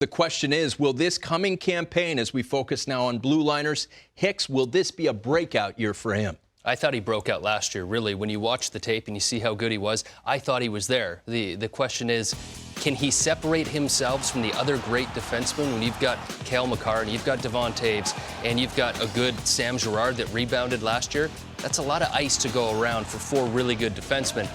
The question is, will this coming campaign, as we focus now on blue liners, Hicks, will this be a breakout year for him? I thought he broke out last year, really. When you watch the tape and you see how good he was, I thought he was there. The question is, can he separate himself from the other great defensemen when you've got Cale Makar and you've got Devon Toews and you've got a good Sam Girard that rebounded last year? That's a lot of ice to go around for 4 really good defensemen.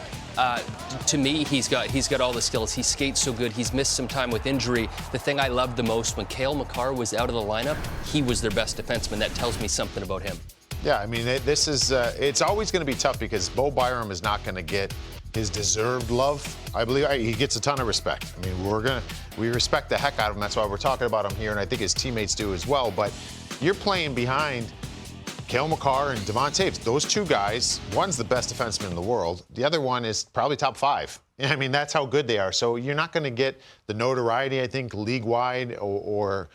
To me, he's got all the skills. He skates so good. He's missed some time with injury. The thing I loved the most, when Cale Makar was out of the lineup, he was their best defenseman. That tells me something about him. Yeah, I mean, this is it's always going to be tough because Bowen Byram is not going to get his deserved love. I believe he gets a ton of respect. I mean, we respect the heck out of him. That's why we're talking about him here, and I think his teammates do as well. But you're playing behind Cale Makar and Devon Toews. Those two guys, one's the best defenseman in the world. The other one is probably top 5. I mean, that's how good they are. So you're not going to get the notoriety, I think, league-wide or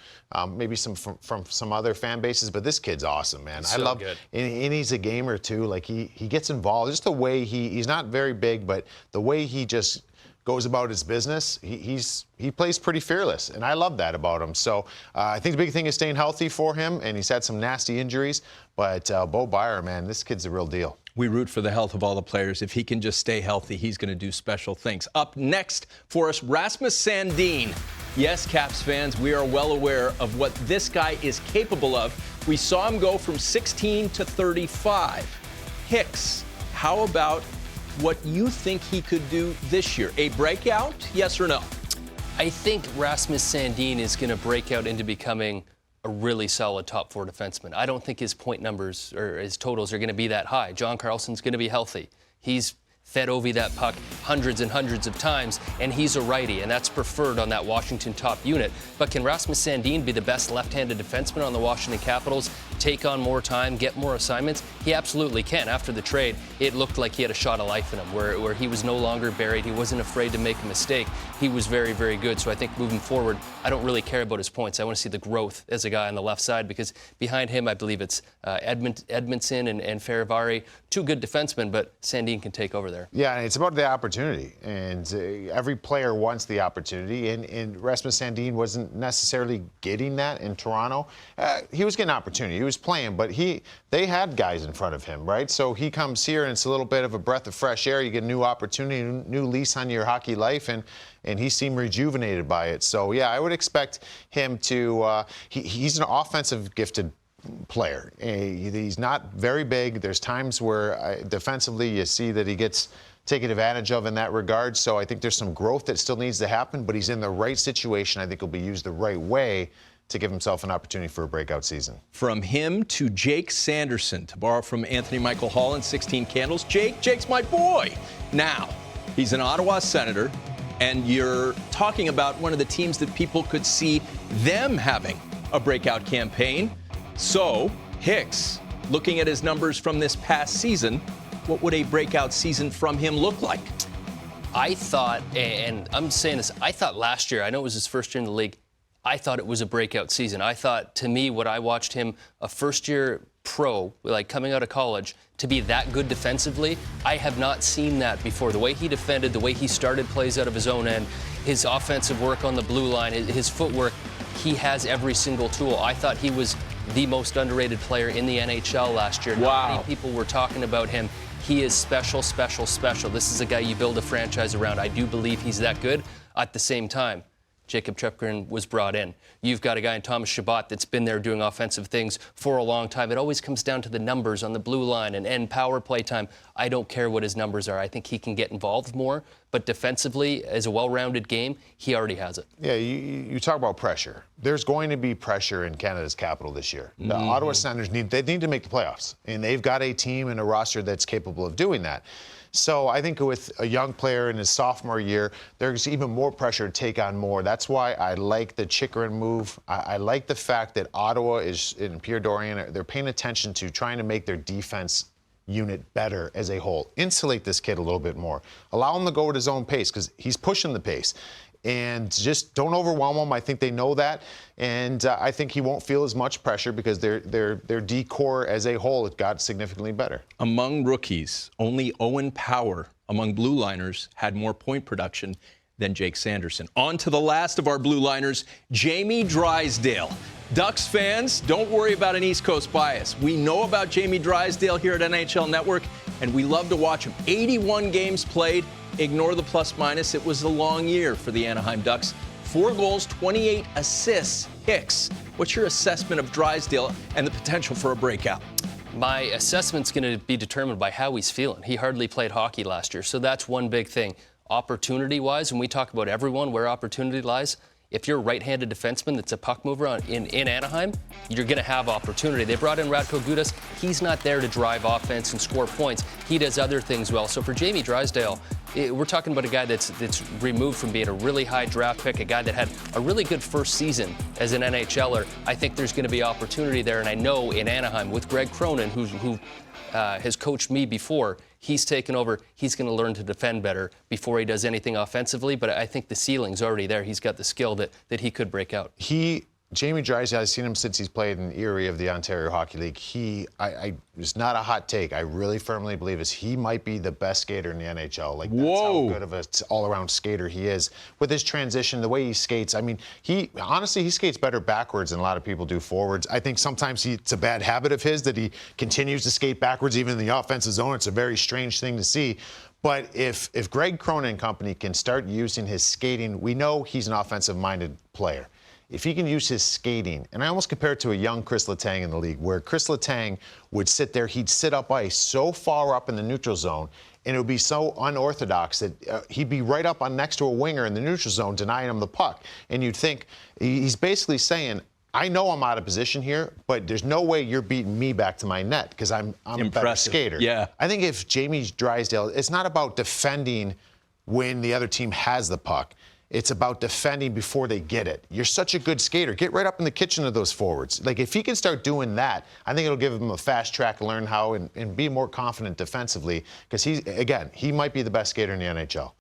maybe from some other fan bases. But this kid's awesome, man. I love it. And he's a gamer, too. Like, he gets involved. Just the way he's not very big, but the way he just goes about his business, he plays pretty fearless, and I love that about him. So I think the big thing is staying healthy for him, and he's had some nasty injuries. But Bowen Byram, man, this kid's the real deal. We root for the health of all the players. If he can just stay healthy, he's going to do special things. Up next for us, Rasmus Sandin. Yes, Caps fans, we are well aware of what this guy is capable of. We saw him go from 16 to 35. Hicks, how about what you think he could do this year? A breakout, yes or no? I think Rasmus Sandin is going to break out into becoming a really solid top 4 defenseman. I don't think his point numbers or his totals are going to be that high. John Carlson's going to be healthy. He's fed Ovi that puck hundreds and hundreds of times, and he's a righty, and that's preferred on that Washington top unit. But can Rasmus Sandin be the best left-handed defenseman on the Washington Capitals, take on more time, get more assignments? He absolutely can. After the trade, it looked like he had a shot of life in him, where he was no longer buried. He wasn't afraid to make a mistake. He was very, very good. So I think moving forward, I don't really care about his points. I want to see the growth as a guy on the left side, because behind him, I believe it's Edmondson and Ferravari, 2 good defensemen, but Sandin can take over there. Yeah, and it's about the opportunity, and every player wants the opportunity, and Rasmus Sandin wasn't necessarily getting that in Toronto. He was getting opportunity. He was playing, but they had guys in front of him, right? So he comes here, and it's a little bit of a breath of fresh air. You get a new opportunity, a new lease on your hockey life, and he seemed rejuvenated by it. So, yeah, I would expect him to he's an offensive gifted player. He's not very big. There's times where defensively you see that he gets taken advantage of in that regard. So I think there's some growth that still needs to happen, but he's in the right situation. I think he'll be used the right way to give himself an opportunity for a breakout season. From him to Jake Sanderson, to borrow from Anthony Michael Hall in 16 Candles. Jake's my boy. Now, he's an Ottawa Senator, and you're talking about one of the teams that people could see them having a breakout campaign. So, Hicks, looking at his numbers from this past season, what would a breakout season from him look like? I thought, and I'm saying this, I thought last year, I know it was his first year in the league, I thought it was a breakout season. I thought, to me, what I watched him, a first-year pro, like coming out of college, to be that good defensively, I have not seen that before. The way he defended, the way he started plays out of his own end, his offensive work on the blue line, his footwork, he has every single tool. I thought he was the most underrated player in the NHL last year. Wow. Not many people were talking about him. He is special, special, special. This is a guy you build a franchise around. I do believe he's that good. At the same time, Jacob Chepgren was brought in. You've got a guy in Thomas Chabot that's been there doing offensive things for a long time. It always comes down to the numbers on the blue line and power play time. I don't care what his numbers are. I think he can get involved more. But defensively, as a well-rounded game, he already has it. Yeah, you talk about pressure. There's going to be pressure in Canada's capital this year. The Ottawa Senators need to make the playoffs, and they've got a team and a roster that's capable of doing that. So I think with a young player in his sophomore year, there's even more pressure to take on more. That's why I like the Chychrun move. I like the fact that Ottawa is, and Pierre Dorian, they're paying attention to trying to make their defense unit better as a whole. Insulate this kid a little bit more. Allow him to go at his own pace, because he's pushing the pace. And just don't overwhelm him. I think they know that. And I think he won't feel as much pressure because their D-core as a whole it got significantly better. Among rookies, only Owen Power among blue liners had more point production than Jake Sanderson. On to the last of our blue liners, Jamie Drysdale. Ducks fans, don't worry about an East Coast bias. We know about Jamie Drysdale here at NHL Network, and we love to watch him. 81 games played. Ignore the plus minus. It was a long year for the Anaheim Ducks. 4 goals, 28 assists. Hicks, what's your assessment of Drysdale and the potential for a breakout? My assessment's going to be determined by how he's feeling. He hardly played hockey last year, so that's one big thing. Opportunity-wise, when we talk about everyone, where opportunity lies, if you're a right-handed defenseman that's a puck mover in Anaheim, you're going to have opportunity. They brought in Radko Gudas. He's not there to drive offense and score points. He does other things well. So for Jamie Drysdale, we're talking about a guy that's removed from being a really high draft pick, a guy that had a really good first season as an NHLer. I think there's going to be opportunity there, and I know in Anaheim with Greg Cronin, who has coached me before, he's taken over. He's going to learn to defend better before he does anything offensively, but I think the ceiling's already there. He's got the skill that he could break out. Jamie Drysdale, I've seen him since he's played in Erie of the Ontario Hockey League. It's not a hot take. I really firmly believe he might be the best skater in the NHL. Like, that's how good of an all-around skater he is. With his transition, the way he skates, I mean, he skates better backwards than a lot of people do forwards. I think sometimes it's a bad habit of his that he continues to skate backwards even in the offensive zone. It's a very strange thing to see. But if Greg Cronin and company can start using his skating, we know he's an offensive-minded player. If he can use his skating, and I almost compare it to a young Chris Letang in the league, where Chris Letang would sit there, he'd sit up ice so far up in the neutral zone, and it would be so unorthodox that he'd be right up on next to a winger in the neutral zone denying him the puck. And you'd think, he's basically saying, I know I'm out of position here, but there's no way you're beating me back to my net because I'm a better skater. Yeah. I think if Jamie Drysdale, it's not about defending when the other team has the puck. It's about defending before they get it. You're such a good skater. Get right up in the kitchen of those forwards. Like, if he can start doing that, I think it'll give him a fast track to learn how and be more confident defensively because he might be the best skater in the NHL.